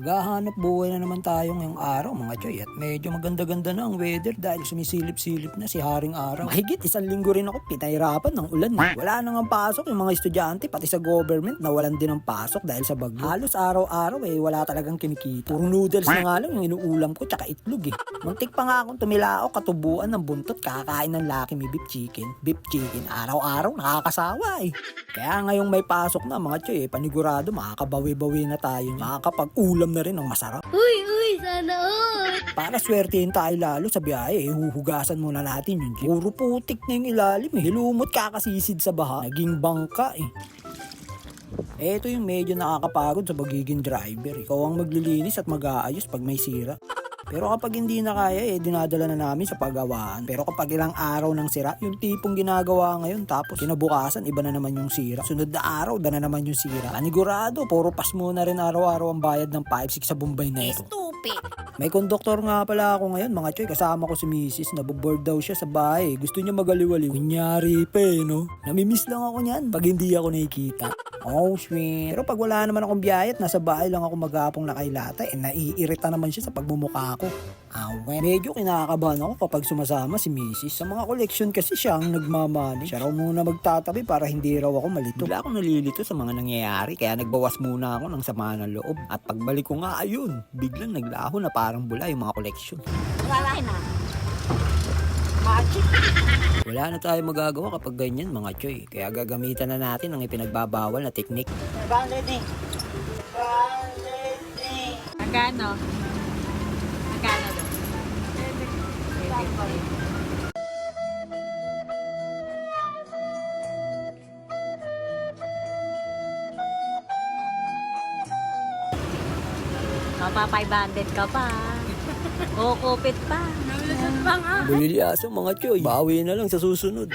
Maghahanap buhay na naman tayo ngayong araw mga choy, at medyo maganda-ganda na ang weather dahil sumisilip-silip na si Haring Araw. Mahigit 1 linggo rin ako pinahirapan ng ulan. Wala nang ang pasok yung mga estudyante, pati sa government nawalan din ang pasok dahil sa bagyo. Halos araw-araw wala talagang kinikita. Puro noodles na nga lang yung inuulam ko tsaka itlog. Muntik pa nga akong tumilao katubuan ng buntot kakain ng Lucky Me beef chicken. Beef chicken araw-araw nakakasawa Kaya ngayong may pasok na mga choy, panigurado makakabawi-bawi na tayo. Makakapag-ulam na rin ng masarap. Uy, sana all! Para swertein tayo lalo sa biyahe, huhugasan muna natin yung jeep. Puro putik na yung ilalim Hilumot kakasisid sa baha. Naging bangka Ito yung medyo nakakapagod sa pagiging driver. Ikaw ang maglilinis at mag-aayos pag may sira. Pero kapag hindi na kaya, dinadala na namin sa paggawaan. Pero kapag ilang araw nang sira, yung tipong ginagawa ngayon, tapos kinabukasan, iba na naman yung sira. Sunod na araw, na naman yung sira. Panigurado, puro pas muna rin araw-araw ang bayad ng 5-6 sa Bombay na ito. Stupid! May konduktor nga pala ako ngayon, mga choy. Kasama ko si Mrs. Naboboard daw siya sa bahay. Gusto niya magaliwaliw. Kunyari pa no? Namimiss lang ako niyan pag hindi ako nakikita. Oh, sweet. Pero pag wala naman akong biyayat, nasa bahay lang ako maghapong nakailata, naiirita naman siya sa pagmumukha ko. Medyo kinakabahan ako kapag sumasama si Mrs. Sa mga koleksyon kasi siya ang nagmamani. Siya raw muna magtatabi para hindi raw ako malito. Bigla akong nalilito sa mga nangyayari, kaya nagbawas muna ako ng sama ng loob. At pagbalik ko nga, ayun, biglang naglaho na parang bula yung mga koleksyon. Wala na. Wala na tayo magagawa kapag ganyan mga choy. Kaya gagamitan na natin ang ipinagbabawal na teknik. Magkano? Magkano doon? Papa, 500 ka pa. Kupit pa. Nalusot pa nga. Bulilyaso mga choy. Bawi na lang sa susunod.